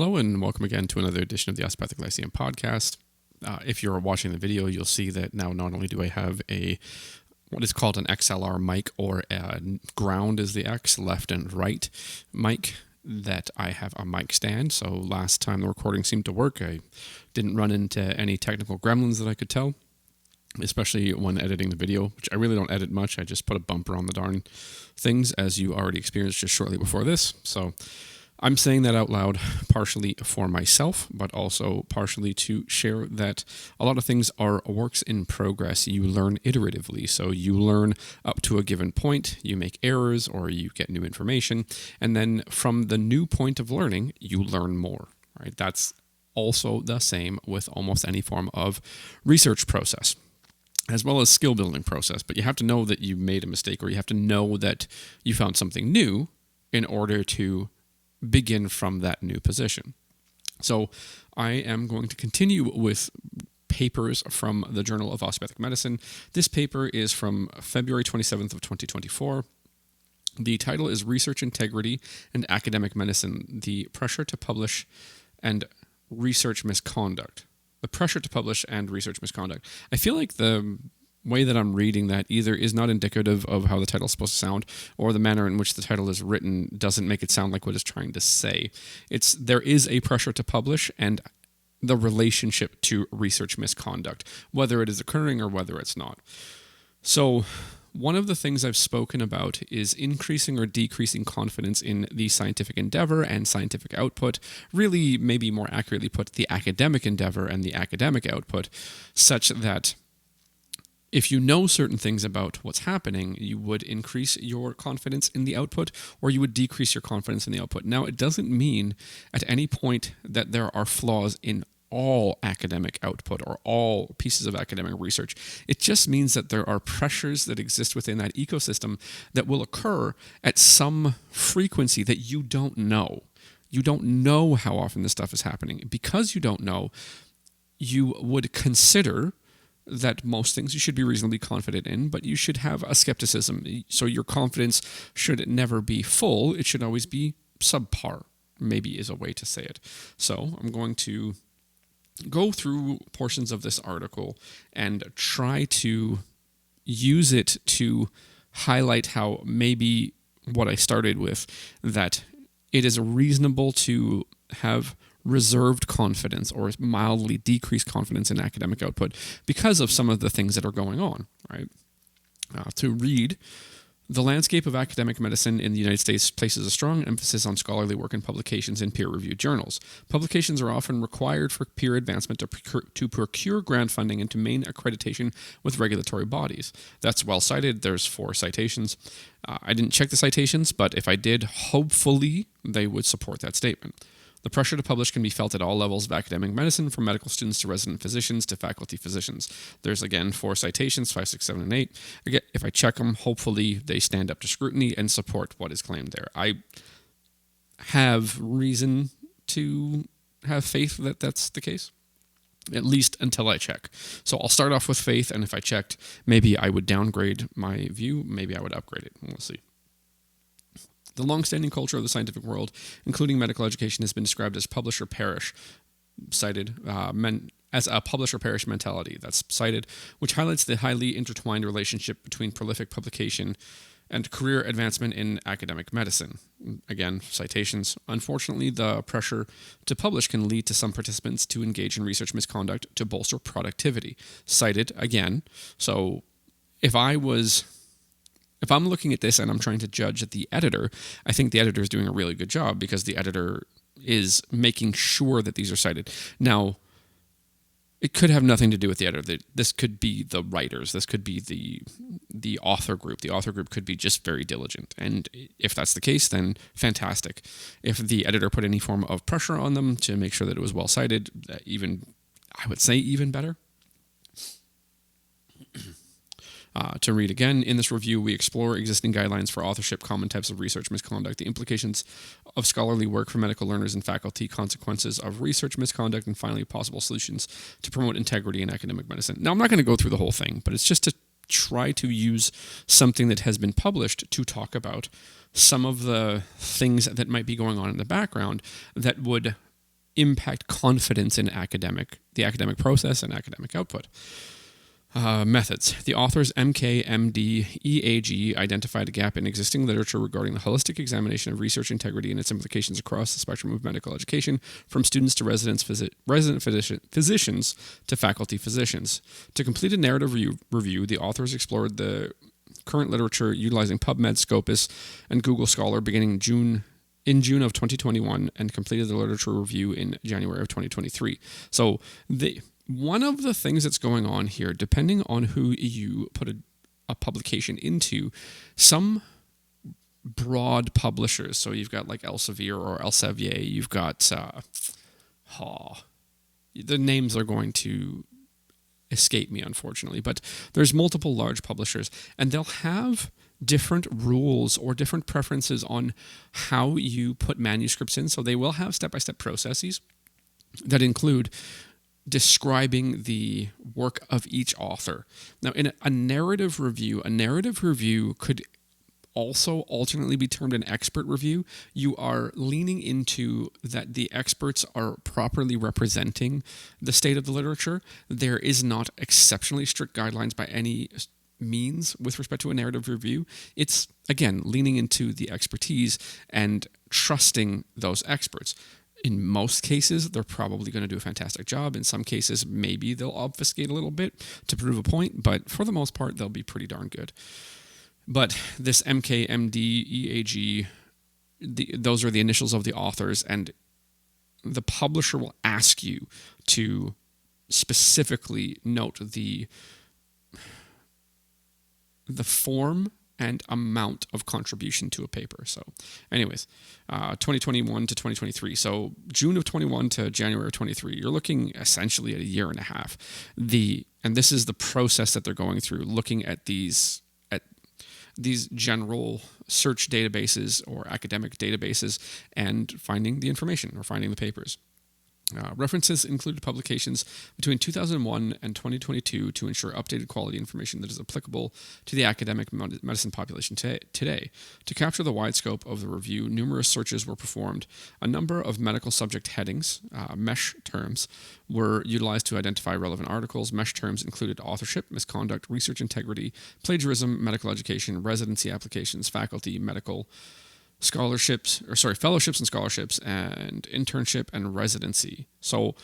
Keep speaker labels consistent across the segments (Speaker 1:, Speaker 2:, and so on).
Speaker 1: Hello and welcome again to another edition of the Osteopathic Lyceum podcast. If you're watching the video, you'll see that now not only do I have what is called an XLR mic, or ground is the X, left and right mic, that I have a mic stand. So last time the recording seemed to work. I didn't run into any technical gremlins that I could tell, especially when editing the video, which I really don't edit much. I just put a bumper on the darn things, as you already experienced just shortly before this. So I'm saying that out loud partially for myself, but also partially to share that a lot of things are works in progress. You learn iteratively. So you learn up to a given point, you make errors or you get new information, and then from the new point of learning, you learn more, right? That's also the same with almost any form of research process, as well as skill building process. But you have to know that you made a mistake, or you have to know that you found something new in order to begin from that new position. So I am going to continue with papers from the Journal of Osteopathic Medicine. This paper is from February 27th of 2024. The title is Research Integrity and Academic Medicine, the Pressure to Publish and Research Misconduct. The pressure to publish and research misconduct. I feel like the way that I'm reading that either is not indicative of how the title is supposed to sound, or the manner in which the title is written doesn't make it sound like what it's trying to say. There is a pressure to publish and the relationship to research misconduct, whether it is occurring or whether it's not. So one of the things I've spoken about is increasing or decreasing confidence in the scientific endeavor and scientific output, really maybe more accurately put, the academic endeavor and the academic output, such that if you know certain things about what's happening, you would increase your confidence in the output, or you would decrease your confidence in the output. Now, it doesn't mean at any point that there are flaws in all academic output or all pieces of academic research. It just means that there are pressures that exist within that ecosystem that will occur at some frequency that you don't know. You don't know how often this stuff is happening. Because you don't know, you would consider that most things you should be reasonably confident in, but you should have a skepticism. So your confidence should never be full. It should always be subpar, maybe is a way to say it. So I'm going to go through portions of this article and try to use it to highlight how maybe what I started with, that it is reasonable to have reserved confidence or mildly decreased confidence in academic output because of some of the things that are going on, right? To read, the landscape of academic medicine in the United States places a strong emphasis on scholarly work and publications in peer-reviewed journals. Publications are often required for peer advancement to procure grant funding and to maintain accreditation with regulatory bodies. That's well cited. There's 4 citations. I didn't check the citations, but if I did, hopefully they would support that statement. The pressure to publish can be felt at all levels of academic medicine, from medical students to resident physicians to faculty physicians. There's, again, 4 citations, 5, 6, 7, and 8. Again, if I check them, hopefully they stand up to scrutiny and support what is claimed there. I have reason to have faith that that's the case, at least until I check. So I'll start off with faith, and if I checked, maybe I would downgrade my view, maybe I would upgrade it. We'll see. The long-standing culture of the scientific world, including medical education, has been described as publish or perish, cited as a publish or perish mentality. That's cited, which highlights the highly intertwined relationship between prolific publication and career advancement in academic medicine. Again, citations. Unfortunately, the pressure to publish can lead to some participants to engage in research misconduct to bolster productivity. Cited again. So if I'm looking at this and I'm trying to judge the editor, I think the editor is doing a really good job because the editor is making sure that these are cited. Now, it could have nothing to do with the editor. This could be the writers. This could be the author group. The author group could be just very diligent. And if that's the case, then fantastic. If the editor put any form of pressure on them to make sure that it was well cited, I would say even better. To read again, in this review, we explore existing guidelines for authorship, common types of research misconduct, the implications of scholarly work for medical learners and faculty, consequences of research misconduct, and finally, possible solutions to promote integrity in academic medicine. Now, I'm not going to go through the whole thing, but it's just to try to use something that has been published to talk about some of the things that might be going on in the background that would impact confidence in the academic process and academic output. Methods. The authors MK, MD, EAG identified a gap in existing literature regarding the holistic examination of research integrity and its implications across the spectrum of medical education, from students to resident physicians to faculty physicians. To complete a narrative review, the authors explored the current literature utilizing PubMed, Scopus, and Google Scholar beginning in June of 2021 and completed the literature review in January of 2023. So one of the things that's going on here, depending on who you put a publication into, some broad publishers, so you've got like Elsevier or Elsevier, you've got, the names are going to escape me, unfortunately, but there's multiple large publishers, and they'll have different rules or different preferences on how you put manuscripts in. So they will have step-by-step processes that include describing the work of each author. Now, in a narrative review could also alternately be termed an expert review. You are leaning into that the experts are properly representing the state of the literature. There is not exceptionally strict guidelines by any means with respect to a narrative review. It's, again, leaning into the expertise and trusting those experts. In most cases, they're probably going to do a fantastic job. In some cases, maybe they'll obfuscate a little bit to prove a point, but for the most part, they'll be pretty darn good. But this MK, MD, EAG, those are the initials of the authors, and the publisher will ask you to specifically note the form and amount of contribution to a paper. So anyways, 2021 to 2023. So June of 21 to January of 23, you're looking essentially at a year and a half. And this is the process that they're going through, looking at these general search databases or academic databases and finding the information or finding the papers. References included publications between 2001 and 2022 to ensure updated quality information that is applicable to the academic medicine population today. To capture the wide scope of the review, numerous searches were performed. A number of medical subject headings, MESH terms, were utilized to identify relevant articles. MESH terms included authorship, misconduct, research integrity, plagiarism, medical education, residency applications, faculty, medical fellowships and scholarships, and internship and residency. So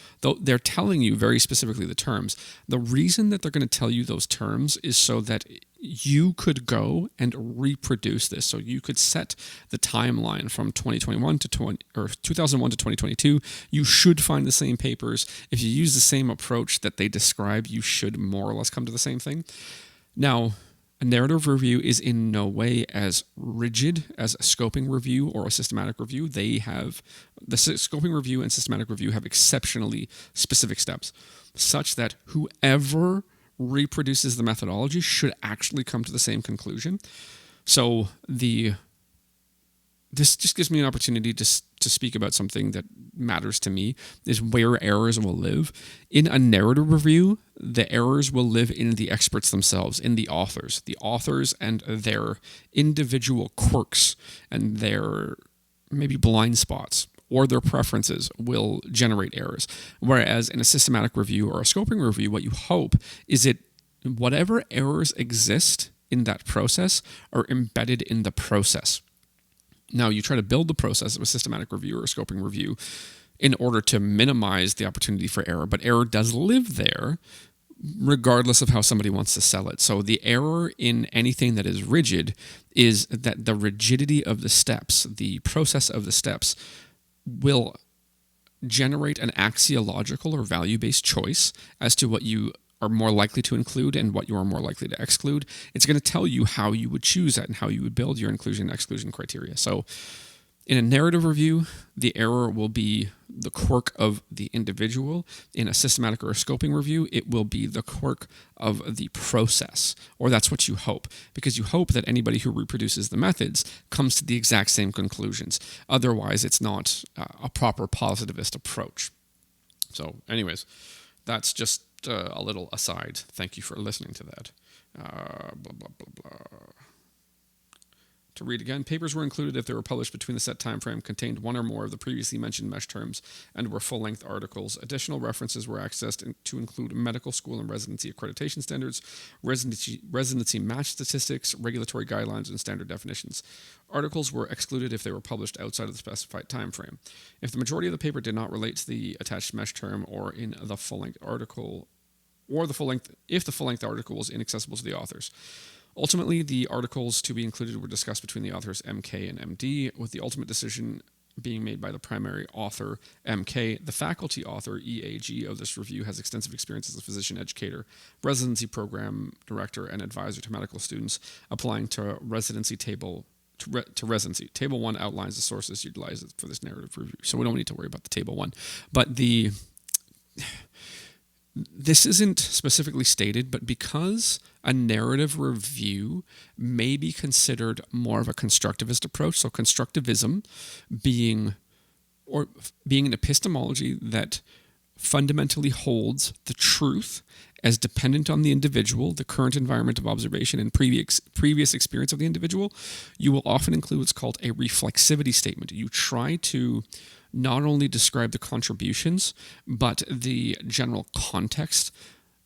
Speaker 1: they're telling you very specifically the terms. The reason that they're going to tell you those terms is so that you could go and reproduce this. So you could set the timeline from 2001 to 2022. You should find the same papers. If you use the same approach that they describe, you should more or less come to the same thing. Now, a narrative review is in no way as rigid as a scoping review or a systematic review. The scoping review and systematic review have exceptionally specific steps, such that whoever reproduces the methodology should actually come to the same conclusion. So this just gives me an opportunity to speak about something that matters to me, is where errors will live. In a narrative review, the errors will live in the experts themselves, in the authors. The authors and their individual quirks and their maybe blind spots or their preferences will generate errors. Whereas in a systematic review or a scoping review, what you hope is whatever errors exist in that process are embedded in the process. Now, you try to build the process of a systematic review or a scoping review in order to minimize the opportunity for error, but error does live there regardless of how somebody wants to sell it. So the error in anything that is rigid is that the rigidity of the steps, the process of the steps, will generate an axiological or value-based choice as to what you are more likely to include and what you are more likely to exclude. It's going to tell you how you would choose that and how you would build your inclusion and exclusion criteria. So in a narrative review, the error will be the quirk of the individual. In a systematic or a scoping review, it will be the quirk of the process, or that's what you hope, because you hope that anybody who reproduces the methods comes to the exact same conclusions. Otherwise, it's not a proper positivist approach. So anyways, that's just a little aside. Thank you for listening to that. Blah, blah, blah, blah. To read again, papers were included if they were published between the set time frame, contained one or more of the previously mentioned mesh terms, and were full-length articles. Additional references were accessed to include medical school and residency accreditation standards, residency match statistics, regulatory guidelines, and standard definitions. Articles were excluded if they were published outside of the specified time frame. If the majority of the paper did not relate to the attached mesh term or in the full-length article, if the full-length article was inaccessible to the authors. Ultimately, the articles to be included were discussed between the authors MK and MD, with the ultimate decision being made by the primary author, MK. The faculty author, EAG, of this review has extensive experience as a physician educator, residency program director, and advisor to medical students applying to residency table. To residency. Table 1 outlines the sources utilized for this narrative review, so we don't need to worry about the table 1. But this isn't specifically stated, but because a narrative review may be considered more of a constructivist approach, so constructivism being an epistemology that fundamentally holds the truth as dependent on the individual, the current environment of observation, and previous experience of the individual, you will often include what's called a reflexivity statement. You try to not only describe the contributions, but the general context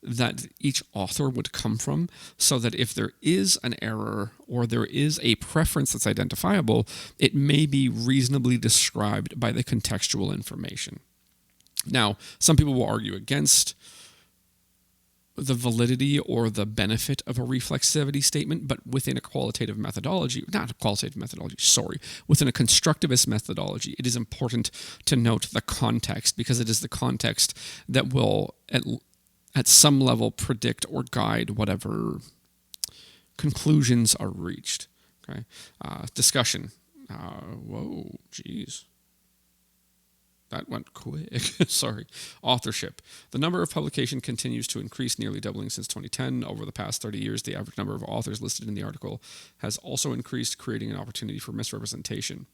Speaker 1: that each author would come from, so that if there is an error or there is a preference that's identifiable, it may be reasonably described by the contextual information. Now, some people will argue against the validity or the benefit of a reflexivity statement, but within a qualitative methodology, within a constructivist methodology, it is important to note the context, because it is the context that will, at some level, predict or guide whatever conclusions are reached. Okay, discussion. Whoa, geez. That went quick. Sorry. Authorship. The number of publication continues to increase, nearly doubling since 2010. Over the past 30 years, the average number of authors listed in the article has also increased, creating an opportunity for misrepresentation.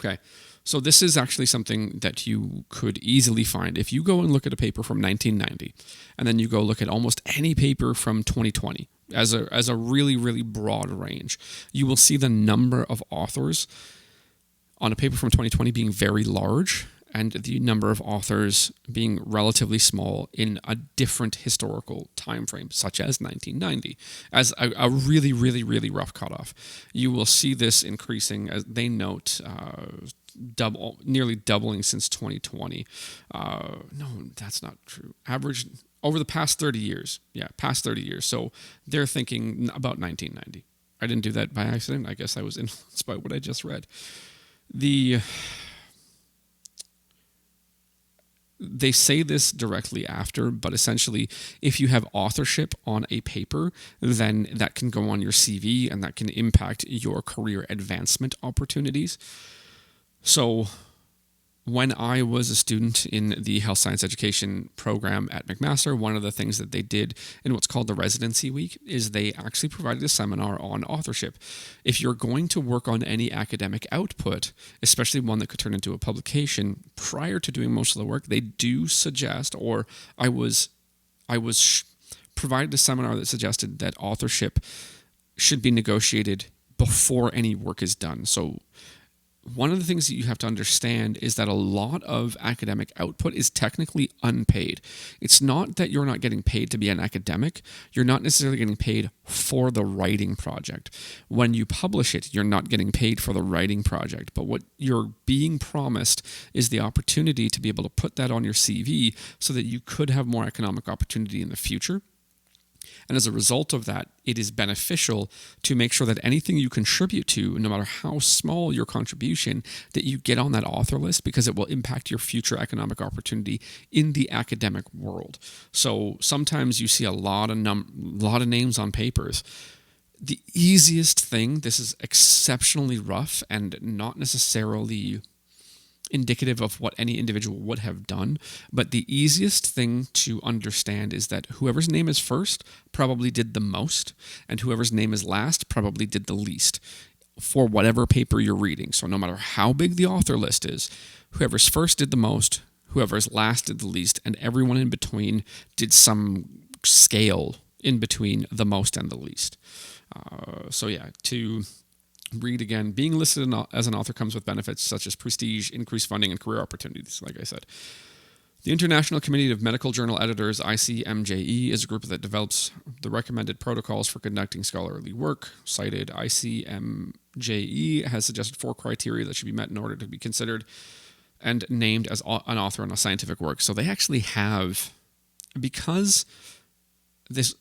Speaker 1: Okay, so this is actually something that you could easily find. If you go and look at a paper from 1990, and then you go look at almost any paper from 2020, as a really, really broad range, you will see the number of authors on a paper from 2020 being very large, and the number of authors being relatively small in a different historical time frame, such as 1990, as a really, really, really rough cutoff. You will see this increasing, as they note, nearly doubling since 2020. No, that's not true. Average over the past 30 years. Yeah, past 30 years. So they're thinking about 1990. I didn't do that by accident. I guess I was influenced by what I just read. They say this directly after, but essentially, if you have authorship on a paper, then that can go on your CV and that can impact your career advancement opportunities. So when I was a student in the health science education program at McMaster, one of the things that they did in what's called the residency week is they actually provided a seminar on authorship. If you're going to work on any academic output, especially one that could turn into a publication, prior to doing most of the work, they do suggest, or I was provided a seminar that suggested that authorship should be negotiated before any work is done. So one of the things that you have to understand is that a lot of academic output is technically unpaid. It's not that you're not getting paid to be an academic. You're not necessarily getting paid for the writing project. When you publish it, you're not getting paid for the writing project. But what you're being promised is the opportunity to be able to put that on your CV so that you could have more economic opportunity in the future. And as a result of that, it is beneficial to make sure that anything you contribute to, no matter how small your contribution, that you get on that author list, because it will impact your future economic opportunity in the academic world. So sometimes you see a lot of names on papers. The easiest thing, this is exceptionally rough and not necessarily indicative of what any individual would have done, but the easiest thing to understand is that whoever's name is first probably did the most, and whoever's name is last probably did the least for whatever paper you're reading. So no matter how big the author list is, whoever's first did the most, whoever's last did the least, and everyone in between did some scale in between the most and the least. To Read again. Being listed as an author comes with benefits such as prestige, increased funding, and career opportunities, like I said. The International Committee of Medical Journal Editors, ICMJE, is a group that develops the recommended protocols for conducting scholarly work. Cited, ICMJE has suggested 4 criteria that should be met in order to be considered and named as an author on a scientific work. So they actually have, because this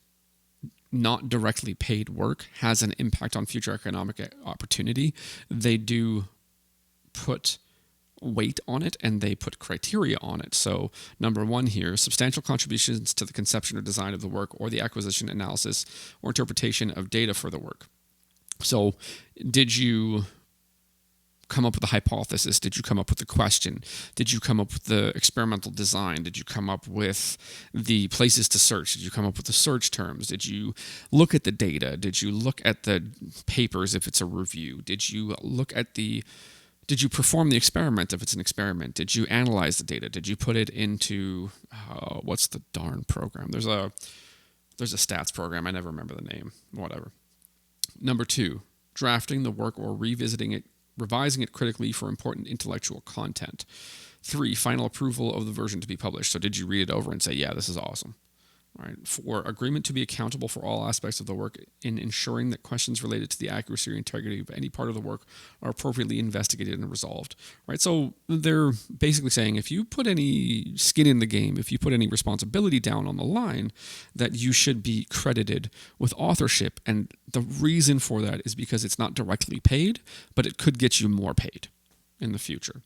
Speaker 1: not directly paid work has an impact on future economic opportunity, they do put weight on it and they put criteria on it. So number 1 here, substantial contributions to the conception or design of the work or the acquisition, analysis, or interpretation of data for the work. So did you come up with a hypothesis? Did you come up with a question? Did you come up with the experimental design? Did you come up with the places to search? Did you come up with the search terms? Did you look at the data? Did you look at the papers if it's a review? Did you perform the experiment if it's an experiment? Did you analyze the data? Did you put it into, what's the darn program? There's a stats program. I never remember the name. Whatever. Number 2, drafting the work or revising it critically for important intellectual content. 3, final approval of the version to be published. So did you read it over and say, yeah, this is awesome? All right. 4, agreement to be accountable for all aspects of the work in ensuring that questions related to the accuracy or integrity of any part of the work are appropriately investigated and resolved. Right. So they're basically saying if you put any skin in the game, if you put any responsibility down on the line, that you should be credited with authorship. And the reason for that is because it's not directly paid, but it could get you more paid in the future.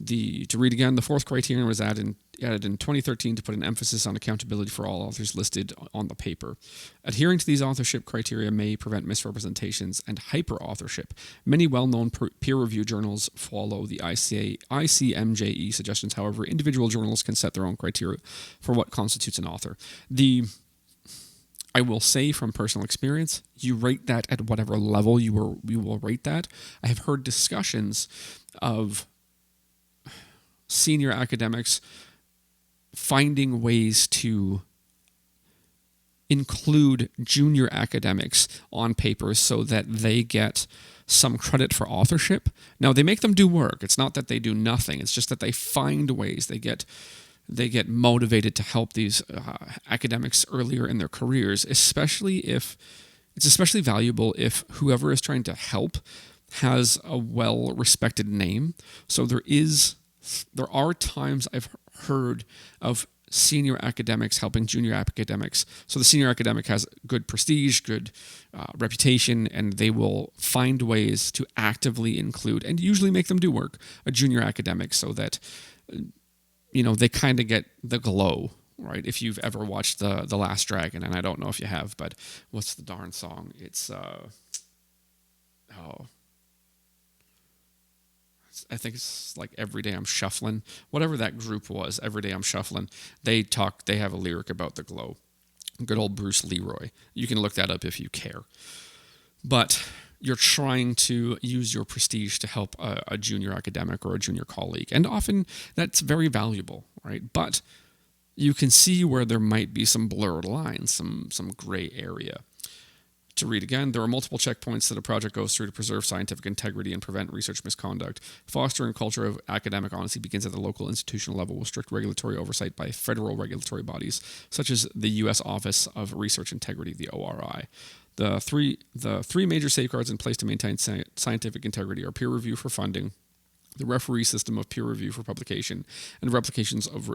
Speaker 1: To read again, the 4th criterion was added in 2013 to put an emphasis on accountability for all authors listed on the paper. Adhering to these authorship criteria may prevent misrepresentations and hyper-authorship. Many well-known peer-reviewed journals follow the ICMJE suggestions. However, individual journals can set their own criteria for what constitutes an author. I will say from personal experience, you rate that at whatever level you will rate that. I have heard discussions of senior academics finding ways to include junior academics on papers so that they get some credit for authorship. Now, they make them do work. It's not that they do nothing. It's just that they find ways. They get motivated to help these academics earlier in their careers, especially valuable if whoever is trying to help has a well-respected name. So there are times I've heard of senior academics helping junior academics. So the senior academic has good prestige, good reputation, and they will find ways to actively include and usually make them do work a junior academic so that they kind of get the glow, right? If you've ever watched the Last Dragon, and I don't know if you have, but what's the darn song? It's I think it's like Every Day I'm Shuffling. Whatever that group was, Every Day I'm Shuffling, they have a lyric about the glow. Good old Bruce Leroy. You can look that up if you care. But you're trying to use your prestige to help a junior academic or a junior colleague. And often that's very valuable, right? But you can see where there might be some blurred lines, some gray area. To read again, there are multiple checkpoints that a project goes through to preserve scientific integrity and prevent research misconduct. Fostering a culture of academic honesty begins at the local institutional level with strict regulatory oversight by federal regulatory bodies, such as the U.S. Office of Research Integrity, the ORI. The three major safeguards in place to maintain scientific integrity are peer review for funding, the referee system of peer review for publication, and replication of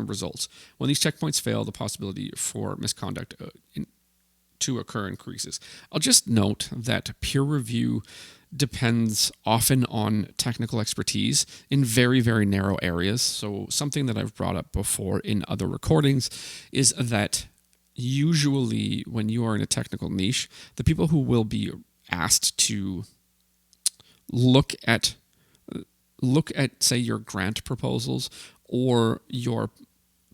Speaker 1: results. When these checkpoints fail, the possibility for misconduct to occur increases. I'll just note that peer review depends often on technical expertise in very, very narrow areas. So something that I've brought up before in other recordings is that usually when you are in a technical niche, the people who will be asked to look at say your grant proposals or your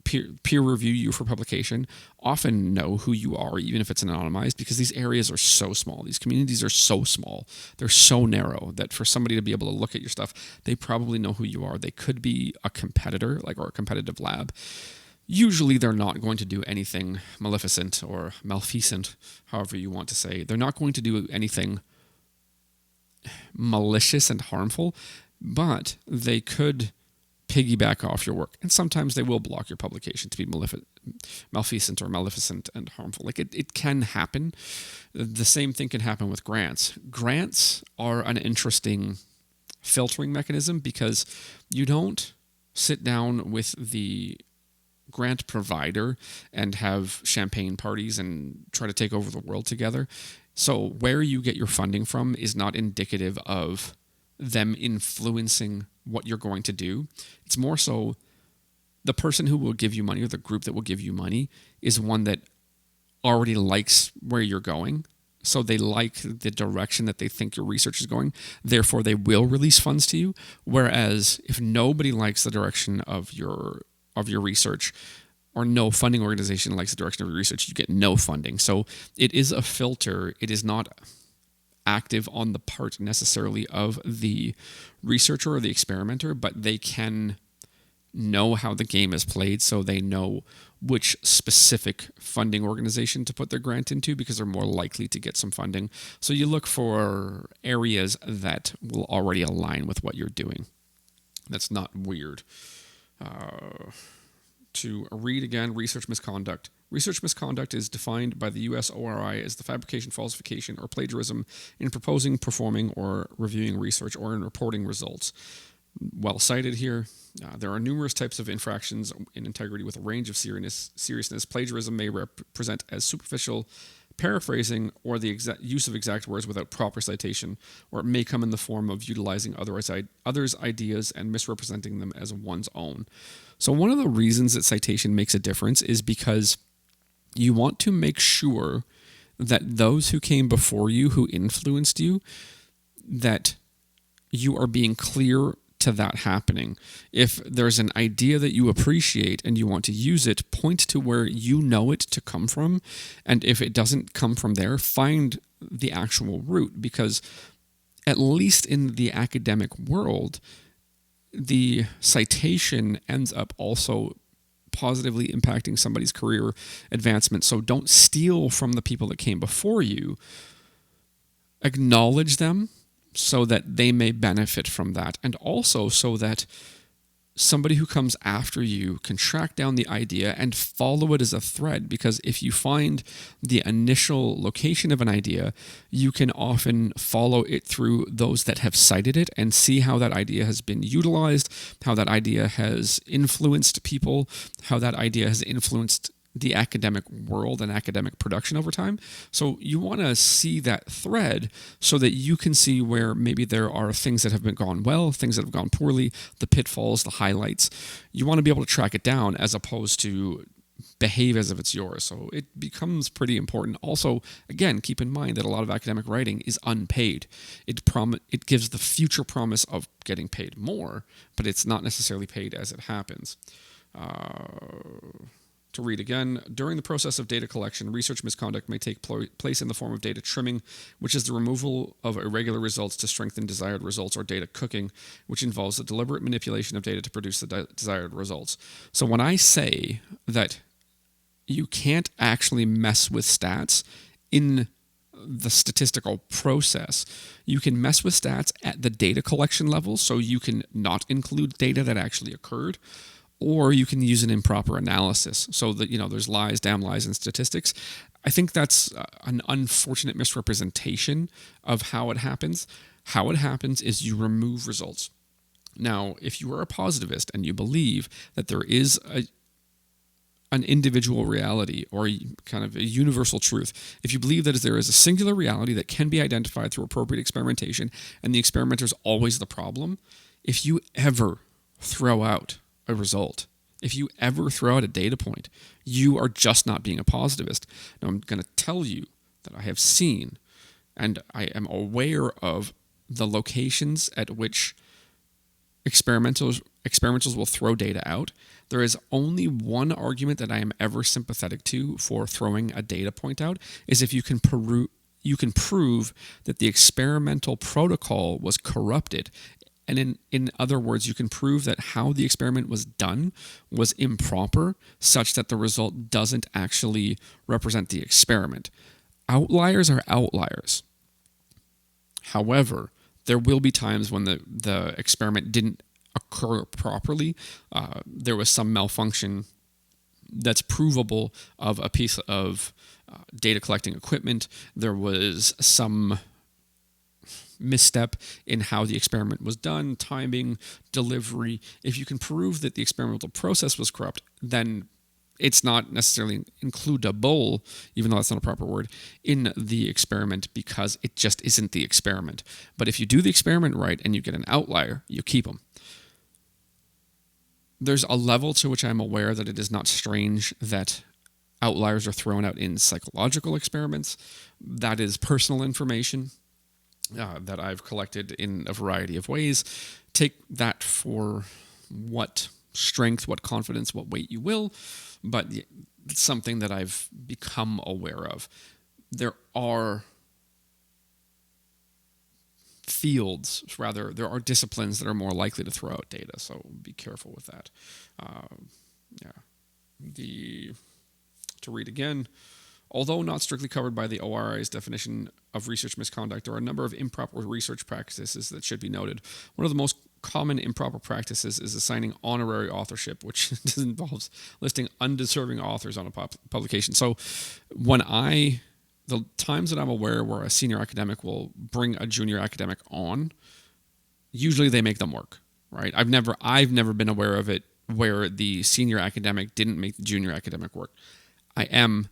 Speaker 1: peer review you for publication often know who you are, even if it's anonymized, because these areas are so small. These communities are so small. They're so narrow that for somebody to be able to look at your stuff, they probably know who you are. They could be a competitor, or a competitive lab. Usually they're not going to do anything maleficent or malfeasant, however you want to say. They're not going to do anything malicious and harmful, but they could piggyback off your work. And sometimes they will block your publication to be malfeasant or maleficent and harmful. Like it can happen. The same thing can happen with grants. Grants are an interesting filtering mechanism because you don't sit down with the grant provider and have champagne parties and try to take over the world together. So where you get your funding from is not indicative of them influencing what you're going to do. It's more so the person who will give you money or the group that will give you money is one that already likes where you're going. So they like the direction that they think your research is going. Therefore, they will release funds to you. Whereas if nobody likes the direction of your research, or no funding organization likes the direction of your research, you get no funding. So it is a filter. It is not active on the part necessarily of the researcher or the experimenter, but they can know how the game is played, so they know which specific funding organization to put their grant into because they're more likely to get some funding. So you look for areas that will already align with what you're doing. That's not weird. To read again, research misconduct. Research misconduct is defined by the US ORI as the fabrication, falsification, or plagiarism in proposing, performing, or reviewing research or in reporting results. Well cited here. There are numerous types of infractions in integrity with a range of seriousness. Plagiarism may represent as superficial paraphrasing or the use of exact words without proper citation, or it may come in the form of utilizing others' ideas and misrepresenting them as one's own. So one of the reasons that citation makes a difference is because you want to make sure that those who came before you, who influenced you, that you are being clear to that happening. If there's an idea that you appreciate and you want to use it, point to where you know it to come from. And if it doesn't come from there, find the actual root, because at least in the academic world, the citation ends up also positively impacting somebody's career advancement. So don't steal from the people that came before you. Acknowledge them so that they may benefit from that, and also so that somebody who comes after you can track down the idea and follow it as a thread, because if you find the initial location of an idea, you can often follow it through those that have cited it and see how that idea has been utilized, how that idea has influenced people, how that idea has influenced the academic world and academic production over time. So you want to see that thread so that you can see where maybe there are things that have been gone well, things that have gone poorly, the pitfalls, the highlights. You want to be able to track it down as opposed to behave as if it's yours. So it becomes pretty important. Also, again, keep in mind that a lot of academic writing is unpaid. It gives the future promise of getting paid more, but it's not necessarily paid as it happens. To read again, during the process of data collection, research misconduct may take place in the form of data trimming, which is the removal of irregular results to strengthen desired results, or data cooking, which involves the deliberate manipulation of data to produce the desired results. So when I say that you can't actually mess with stats in the statistical process, you can mess with stats at the data collection level, so you can not include data that actually occurred, or you can use an improper analysis so that, there's lies, damn lies in statistics. I think that's an unfortunate misrepresentation of how it happens. How it happens is you remove results. Now, if you are a positivist and you believe that there is an individual reality or kind of a universal truth, if you believe that there is a singular reality that can be identified through appropriate experimentation and the experimenter is always the problem, if you ever throw out a result, if you ever throw out a data point, you are just not being a positivist. Now, I'm going to tell you that I have seen and I am aware of the locations at which experimentals will throw data out. There is only one argument that I am ever sympathetic to for throwing a data point out, is if you can prove that the experimental protocol was corrupted. And in other words, you can prove that how the experiment was done was improper, such that the result doesn't actually represent the experiment. Outliers are outliers. However, There will be times when the experiment didn't occur properly. There was some malfunction that's provable of a piece of data collecting equipment. There was some misstep in how the experiment was done, timing, delivery. If you can prove that the experimental process was corrupt, then it's not necessarily includable, even though that's not a proper word, in the experiment, because it just isn't the experiment. But if you do the experiment right and you get an outlier, you keep them. There's a level to which I'm aware that it is not strange that outliers are thrown out in psychological experiments. That is personal information that I've collected in a variety of ways. Take that for what strength, what confidence, what weight you will, but it's something that I've become aware of. There are there are disciplines that are more likely to throw out data, so be careful with that. To read again, although not strictly covered by the ORI's definition of research misconduct, there are a number of improper research practices that should be noted. One of the most common improper practices is assigning honorary authorship, which involves listing undeserving authors on a publication. So the times that I'm aware where a senior academic will bring a junior academic on, usually they make them work, right? I've never been aware of it where the senior academic didn't make the junior academic work. I am,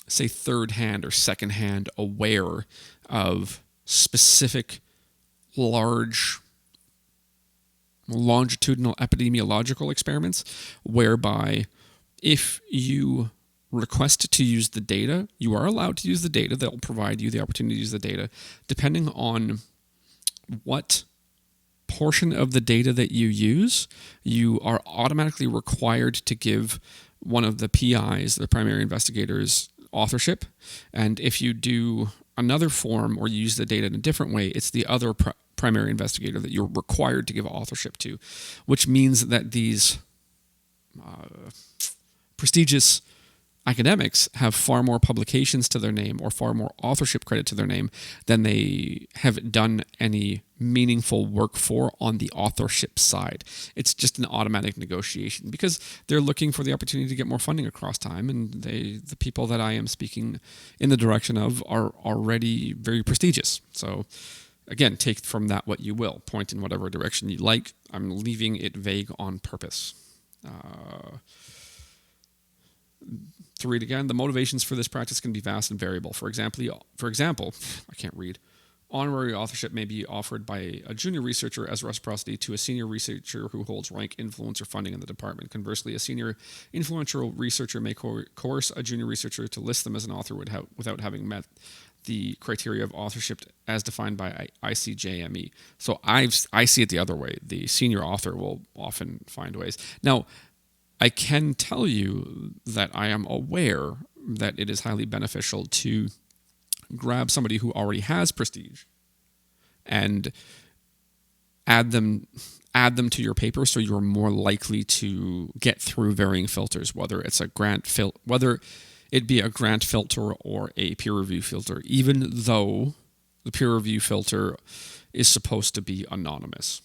Speaker 1: say, third-hand or second-hand aware of specific large longitudinal epidemiological experiments whereby if you request to use the data, you are allowed to use the data. They'll provide you the opportunity to use the data. Depending on what portion of the data that you use, you are automatically required to give one of the PIs, the primary investigators, authorship. And if you do another form or you use the data in a different way, it's the other primary investigator that you're required to give authorship to, which means that these prestigious academics have far more publications to their name or far more authorship credit to their name than they have done any meaningful work for on the authorship side. It's just an automatic negotiation because they're looking for the opportunity to get more funding across time, and the people that I am speaking in the direction of are already very prestigious. So again, take from that what you will. Point in whatever direction you like. I'm leaving it vague on purpose. To read again, the motivations for this practice can be vast and variable. For example, I can't read. Honorary authorship may be offered by a junior researcher as reciprocity to a senior researcher who holds rank, influence, or funding in the department. Conversely, a senior influential researcher may coerce a junior researcher to list them as an author without having met the criteria of authorship as defined by ICJME. So I see it the other way. The senior author will often find ways. Now, I can tell you that I am aware that it is highly beneficial to grab somebody who already has prestige and add them to your paper, so you're more likely to get through varying filters, whether it be a grant filter or a peer review filter, even though the peer review filter is supposed to be anonymous.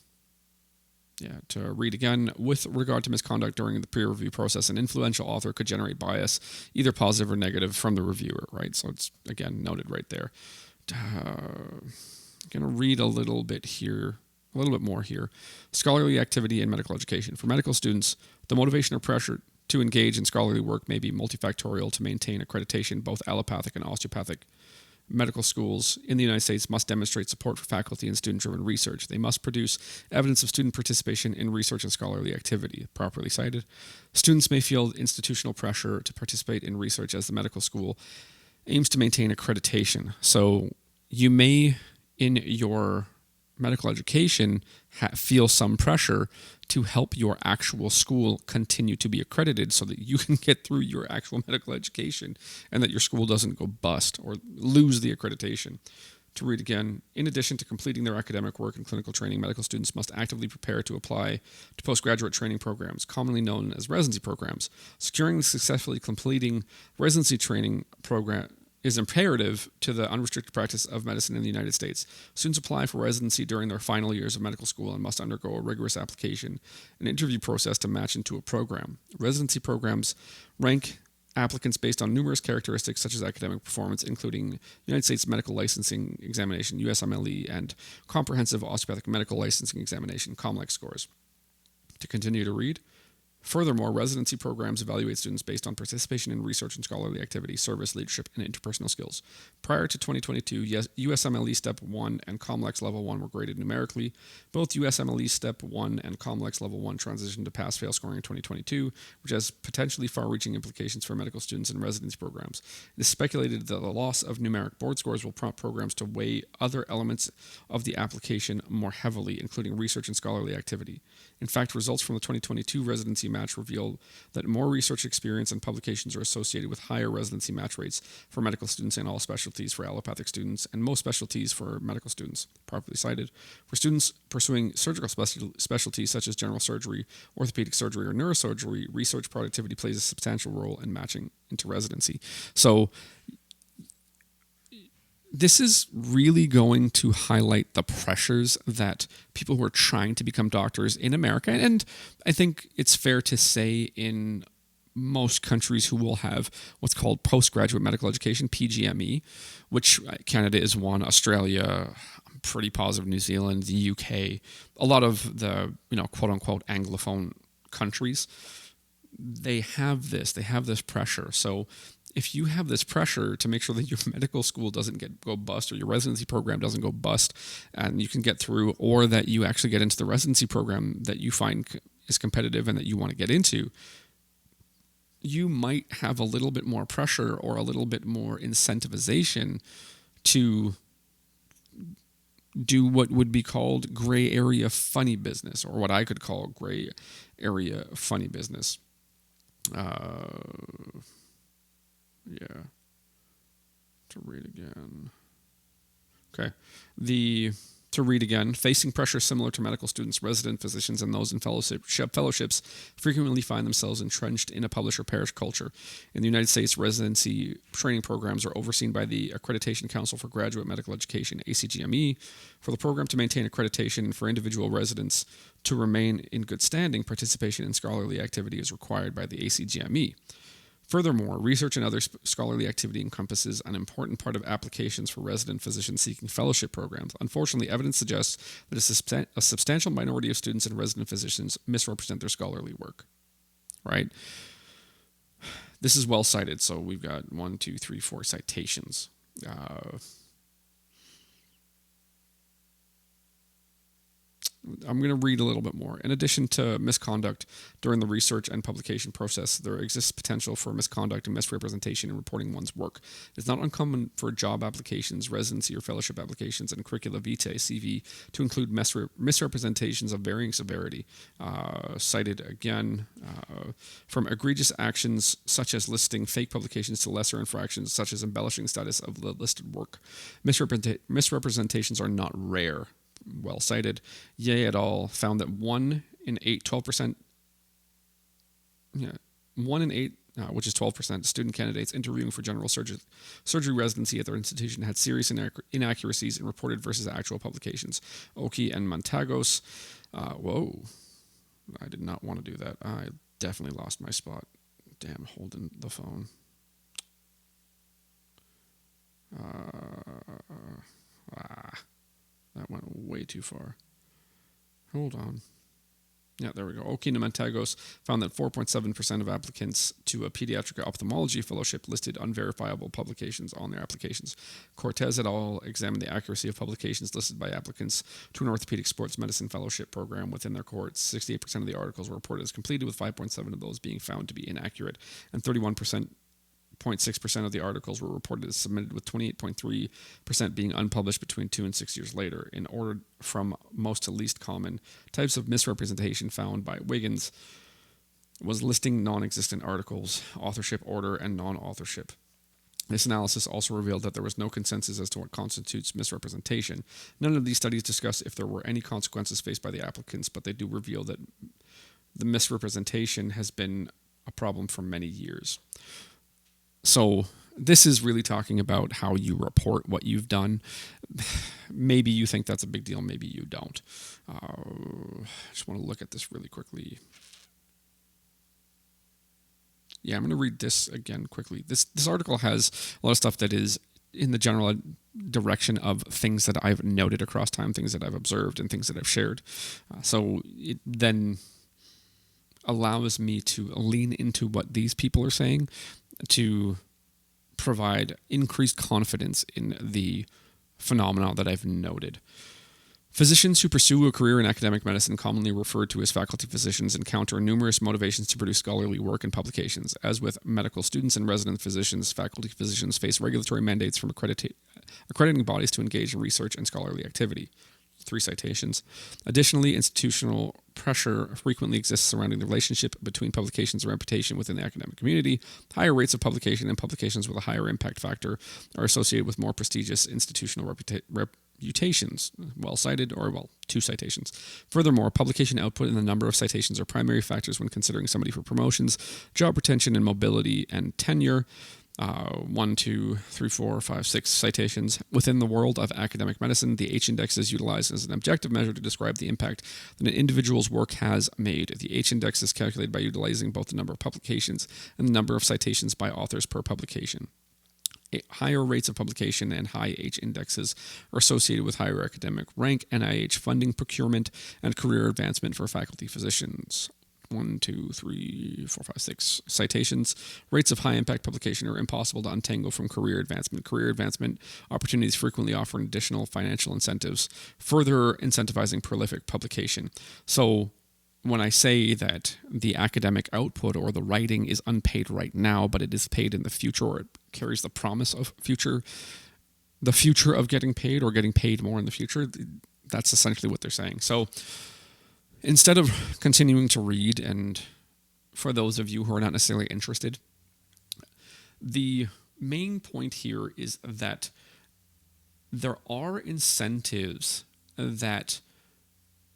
Speaker 1: Yeah, to read again, with regard to misconduct during the peer review process, an influential author could generate bias, either positive or negative, from the reviewer, right? So it's, again, noted right there. I'm going to read a little bit more here. Scholarly activity in medical education. For medical students, the motivation or pressure to engage in scholarly work may be multifactorial to maintain accreditation. Both allopathic and osteopathic medical schools in the United States must demonstrate support for faculty and student-driven research. They must produce evidence of student participation in research and scholarly activity, properly cited. Students may feel institutional pressure to participate in research as the medical school aims to maintain accreditation. So you may, in your medical education, feel some pressure to help your actual school continue to be accredited so that you can get through your actual medical education and that your school doesn't go bust or lose the accreditation. To read again, in addition to completing their academic work and clinical training, medical students must actively prepare to apply to postgraduate training programs, commonly known as residency programs. Securing and successfully completing residency training program is imperative to the unrestricted practice of medicine in the United States. Students apply for residency during their final years of medical school and must undergo a rigorous application and interview process to match into a program. Residency programs rank applicants based on numerous characteristics such as academic performance, including United States Medical Licensing Examination, USMLE, and Comprehensive Osteopathic Medical Licensing Examination, COMLEX scores. To continue to read, furthermore, residency programs evaluate students based on participation in research and scholarly activity, service, leadership, and interpersonal skills. Prior to 2022, USMLE Step 1 and COMLEX Level 1 were graded numerically. Both USMLE Step 1 and COMLEX Level 1 transitioned to pass-fail scoring in 2022, which has potentially far-reaching implications for medical students in residency programs. It is speculated that the loss of numeric board scores will prompt programs to weigh other elements of the application more heavily, including research and scholarly activity. In fact, results from the 2022 residency match revealed that more research experience and publications are associated with higher residency match rates for medical students in all specialties for allopathic students and most specialties for medical students, properly cited. For students pursuing surgical specialties such as general surgery, orthopedic surgery, or neurosurgery, research productivity plays a substantial role in matching into residency. So this is really going to highlight the pressures that people who are trying to become doctors in America, and I think it's fair to say in most countries who will have what's called postgraduate medical education, PGME, which Canada is one, Australia, I'm pretty positive New Zealand, the UK, a lot of the, quote unquote Anglophone countries, they have this pressure. So if you have this pressure to make sure that your medical school doesn't go bust, or your residency program doesn't go bust, and you can get through, or that you actually get into the residency program that you find is competitive and that you want to get into, you might have a little bit more pressure or a little bit more incentivization to do what would be called gray area funny business, or what I could call gray area funny business. Yeah. To read again. Okay. To read again, facing pressure similar to medical students, resident physicians, and those in fellowships frequently find themselves entrenched in a publish or perish culture. In the United States, residency training programs are overseen by the Accreditation Council for Graduate Medical Education, ACGME. For the program to maintain accreditation and for individual residents to remain in good standing, participation in scholarly activity is required by the ACGME. Furthermore, research and other scholarly activity encompasses an important part of applications for resident physicians seeking fellowship programs. Unfortunately, evidence suggests that a substantial minority of students and resident physicians misrepresent their scholarly work. Right? This is well cited, so we've got 4 citations. I'm going to read a little bit more. In addition to misconduct during the research and publication process, there exists potential for misconduct and misrepresentation in reporting one's work. It's not uncommon for job applications, residency or fellowship applications, and curricula vitae, CV, to include misrepresentations of varying severity. Cited again from egregious actions such as listing fake publications to lesser infractions such as embellishing status of the listed work. Misrepresentations are not rare. Well cited. Ye et al. Found that 1 in 8, 12%, 1 in 8, which is 12%, student candidates interviewing for general surgery residency at their institution had serious inaccuracies in reported versus actual publications. Oki and Montagos. Whoa. I did not want to do that. I definitely lost my spot. Damn, holding the phone. That went way too far. Hold on. Yeah, there we go. Oki and Montagos found that 4.7% of applicants to a pediatric ophthalmology fellowship listed unverifiable publications on their applications. Cortez et al. Examined the accuracy of publications listed by applicants to an orthopedic sports medicine fellowship program within their cohorts. 68% of the articles were reported as completed, with 5.7% of those being found to be inaccurate, and 31.6% of the articles were reported as submitted, with 28.3% being unpublished between 2 and 6 years later. In order from most to least common, types of misrepresentation found by Wiggins was listing non-existent articles, authorship order, and non-authorship. This analysis also revealed that there was no consensus as to what constitutes misrepresentation. None of these studies discuss if there were any consequences faced by the applicants, but they do reveal that the misrepresentation has been a problem for many years. So This is really talking about how you report what you've done. Maybe you think that's a big deal, maybe you don't. I just want to look at this really quickly. Yeah, I'm going to read this again quickly. This article has a lot of stuff that is in the general direction of things that I've noted across time, things that I've observed, and things that I've shared. So it then allows me to lean into what these people are saying to provide increased confidence in the phenomena that I've noted. Physicians who pursue a career in academic medicine, commonly referred to as faculty physicians, encounter numerous motivations to produce scholarly work and publications. As with medical students and resident physicians, faculty physicians face regulatory mandates from accrediting bodies to engage in research and scholarly activity. 3 citations. Additionally, institutional pressure frequently exists surrounding the relationship between publications and reputation within the academic community. Higher rates of publication and publications with a higher impact factor are associated with more prestigious institutional reputations. Well cited, or 2 citations. Furthermore, publication output and the number of citations are primary factors when considering somebody for promotions, job retention and mobility, and tenure. 1, 2, 3, 4, 5, 6 citations. Within the world of academic medicine, the H-index is utilized as an objective measure to describe the impact that an individual's work has made. The H-index is calculated by utilizing both the number of publications and the number of citations by authors per publication. Higher rates of publication and high H-indexes are associated with higher academic rank, NIH funding, procurement, and career advancement for faculty physicians. 1, 2, 3, 4, 5, 6 citations. Rates of high-impact publication are impossible to untangle from career advancement. Career advancement opportunities frequently offer additional financial incentives, further incentivizing prolific publication. So when I say that the academic output or the writing is unpaid right now, but it is paid in the future, or it carries the promise of the future of getting paid or getting paid more in the future, that's essentially what they're saying. So instead of continuing to read, and for those of you who are not necessarily interested, the main point here is that there are incentives that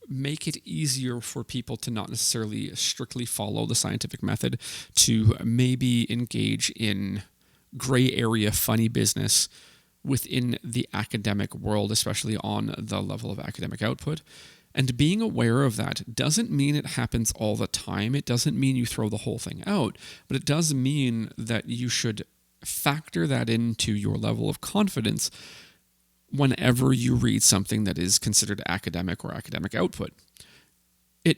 Speaker 1: make it easier for people to not necessarily strictly follow the scientific method, to maybe engage in gray area funny business within the academic world, especially on the level of academic output. And being aware of that doesn't mean it happens all the time. It doesn't mean you throw the whole thing out, but it does mean that you should factor that into your level of confidence whenever you read something that is considered academic or academic output. It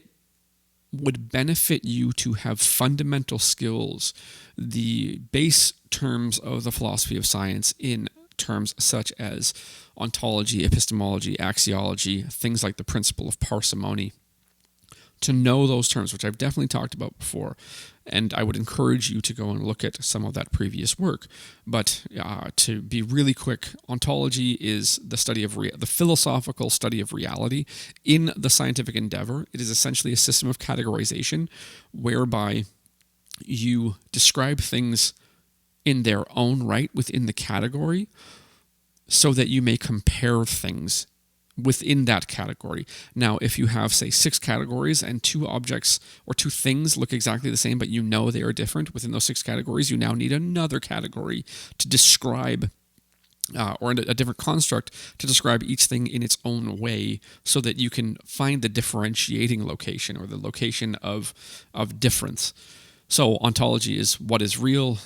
Speaker 1: would benefit you to have fundamental skills, the base terms of the philosophy of science in terms such as ontology, epistemology, axiology, things like the principle of parsimony. To know those terms, which I've definitely talked about before, and I would encourage you to go and look at some of that previous work. But to be really quick, ontology is the study of the philosophical study of reality in the scientific endeavor. It is essentially a system of categorization whereby you describe things in their own right within the category so that you may compare things within that category. Now, if you have, say, 6 categories and 2 objects or 2 things look exactly the same, but you know they are different within those 6 categories, you now need another category to describe or a different construct to describe each thing in its own way so that you can find the differentiating location or the location of difference. So ontology is what is real,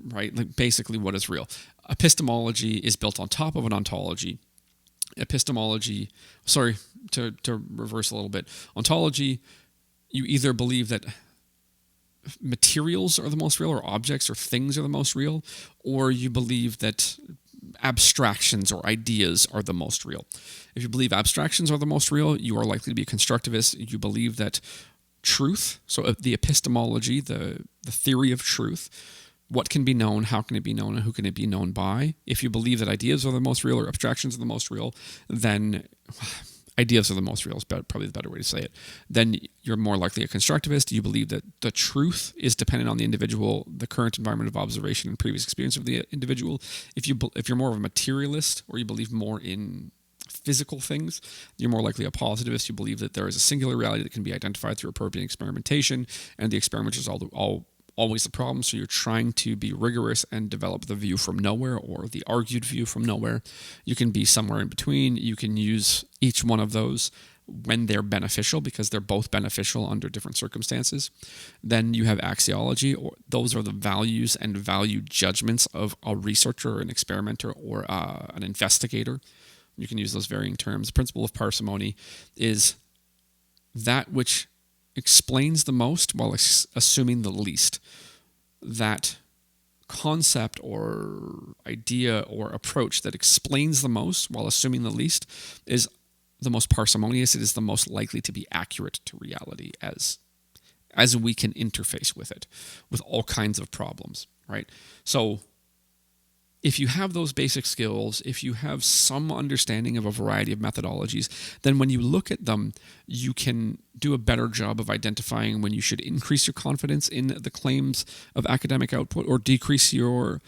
Speaker 1: right? Like basically what is real. Epistemology is built on top of an ontology. Epistemology, to reverse a little bit. Ontology, you either believe that materials are the most real, or objects or things are the most real, or you believe that abstractions or ideas are the most real. If you believe abstractions are the most real, you are likely to be a constructivist. You believe that truth, so the epistemology, the theory of truth, what can be known, how can it be known, and who can it be known by? If you believe that ideas are the most real or abstractions are the most real, then ideas are the most real is probably the better way to say it. Then you're more likely a constructivist. You believe that the truth is dependent on the individual, the current environment of observation and previous experience of the individual. If you're more of a materialist, or you believe more in physical things, you're more likely a positivist. You believe that there is a singular reality that can be identified through appropriate experimentation, and the experimenters always the problem. So you're trying to be rigorous and develop the view from nowhere or the argued view from nowhere. You can be somewhere in between. You can use each one of those when they're beneficial, because they're both beneficial under different circumstances. Then you have axiology, or those are the values and value judgments of a researcher, an experimenter, or an investigator. You can use those varying terms. The principle of parsimony is that which explains the most while assuming the least. That concept or idea or approach that explains the most while assuming the least is the most parsimonious. It is the most likely to be accurate to reality as we can interface with it, with all kinds of problems, right? So if you have those basic skills, if you have some understanding of a variety of methodologies, then when you look at them, you can do a better job of identifying when you should increase your confidence in the claims of academic output or decrease your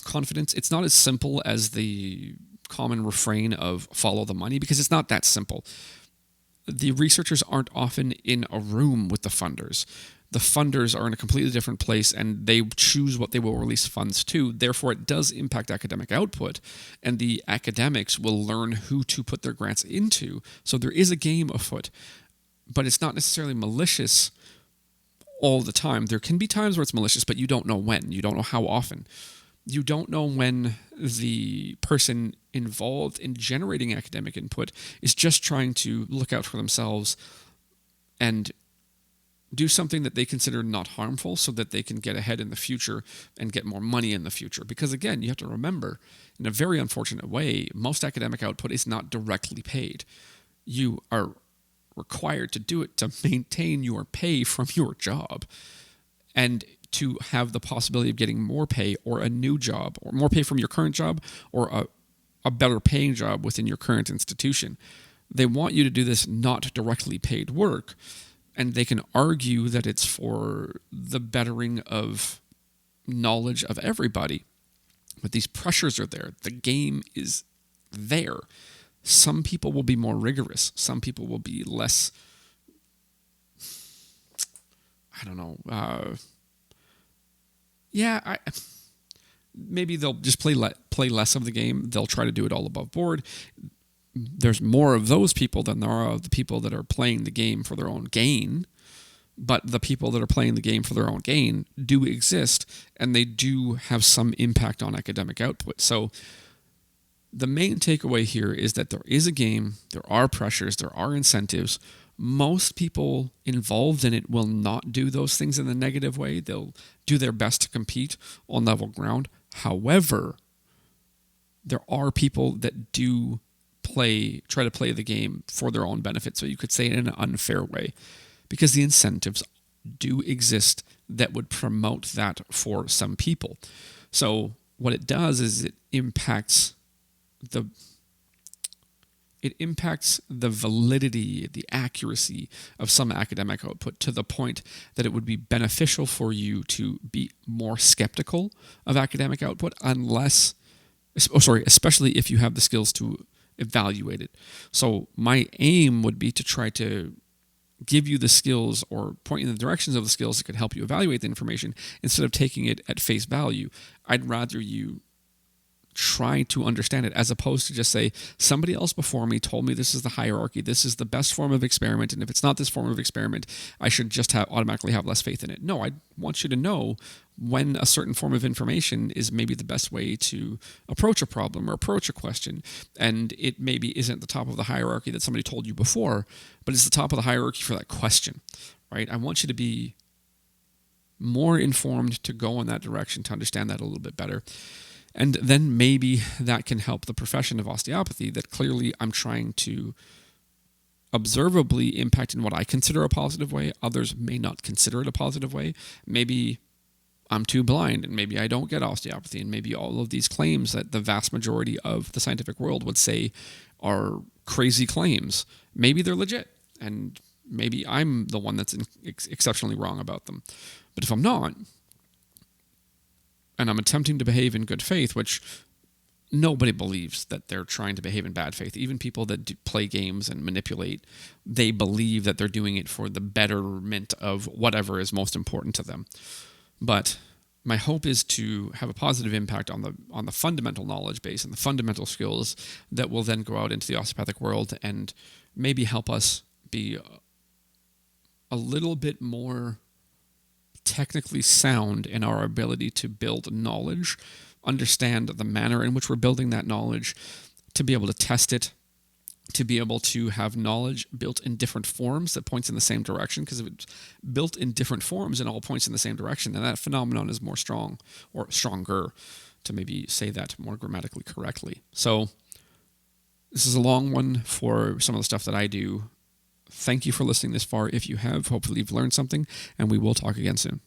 Speaker 1: confidence. It's not as simple as the common refrain of follow the money, because it's not that simple. The researchers aren't often in a room with the funders. The funders are in a completely different place, and they choose what they will release funds to. Therefore, it does impact academic output, and the academics will learn who to put their grants into. So there is a game afoot, but it's not necessarily malicious all the time. There can be times where it's malicious, but you don't know when. You don't know how often. You don't know when the person involved in generating academic input is just trying to look out for themselves and do something that they consider not harmful so that they can get ahead in the future and get more money in the future. Because again, you have to remember, in a very unfortunate way, most academic output is not directly paid. You are required to do it to maintain your pay from your job. And to have the possibility of getting more pay or a new job, or more pay from your current job, or a better paying job within your current institution. They want you to do this not directly paid work, and they can argue that it's for the bettering of knowledge of everybody. But these pressures are there. The game is there. Some people will be more rigorous. Some people will be less, maybe they'll just play less of the game. They'll try to do it all above board. There's more of those people than there are of the people that are playing the game for their own gain. But the people that are playing the game for their own gain do exist, and they do have some impact on academic output. So the main takeaway here is that there is a game, there are pressures, there are incentives. Most people involved in it will not do those things in a negative way. They'll do their best to compete on level ground. However, there are people that do try to play the game for their own benefit. So you could say it in an unfair way, because the incentives do exist that would promote that for some people. So what it does is it impacts the validity, the accuracy of some academic output, to the point that it would be beneficial for you to be more skeptical of academic output, especially if you have the skills to evaluate it. So my aim would be to try to give you the skills, or point in the directions of the skills that could help you evaluate the information, instead of taking it at face value. I'd rather you try to understand it, as opposed to just say, somebody else before me told me this is the hierarchy, this is the best form of experiment, and if it's not this form of experiment, I should just automatically have less faith in it. No, I want you to know when a certain form of information is maybe the best way to approach a problem or approach a question, and it maybe isn't the top of the hierarchy that somebody told you before, but it's the top of the hierarchy for that question, right? I want you to be more informed, to go in that direction, to understand that a little bit better. And then maybe that can help the profession of osteopathy, that clearly I'm trying to observably impact in what I consider a positive way. Others may not consider it a positive way. Maybe I'm too blind, and maybe I don't get osteopathy, and maybe all of these claims that the vast majority of the scientific world would say are crazy claims, maybe they're legit, and maybe I'm the one that's exceptionally wrong about them. But if I'm not, and I'm attempting to behave in good faith, which nobody believes that they're trying to behave in bad faith. Even people that play games and manipulate, they believe that they're doing it for the betterment of whatever is most important to them. But my hope is to have a positive impact on the fundamental knowledge base and the fundamental skills that will then go out into the osteopathic world and maybe help us be a little bit more technically sound in our ability to build knowledge, understand the manner in which we're building that knowledge, to be able to test it, to be able to have knowledge built in different forms that points in the same direction. Because if it's built in different forms and all points in the same direction, then that phenomenon is more strong, or stronger, to maybe say that more grammatically correctly. So this is a long one for some of the stuff that I do. Thank you for listening this far. If you have, hopefully you've learned something, and we will talk again soon.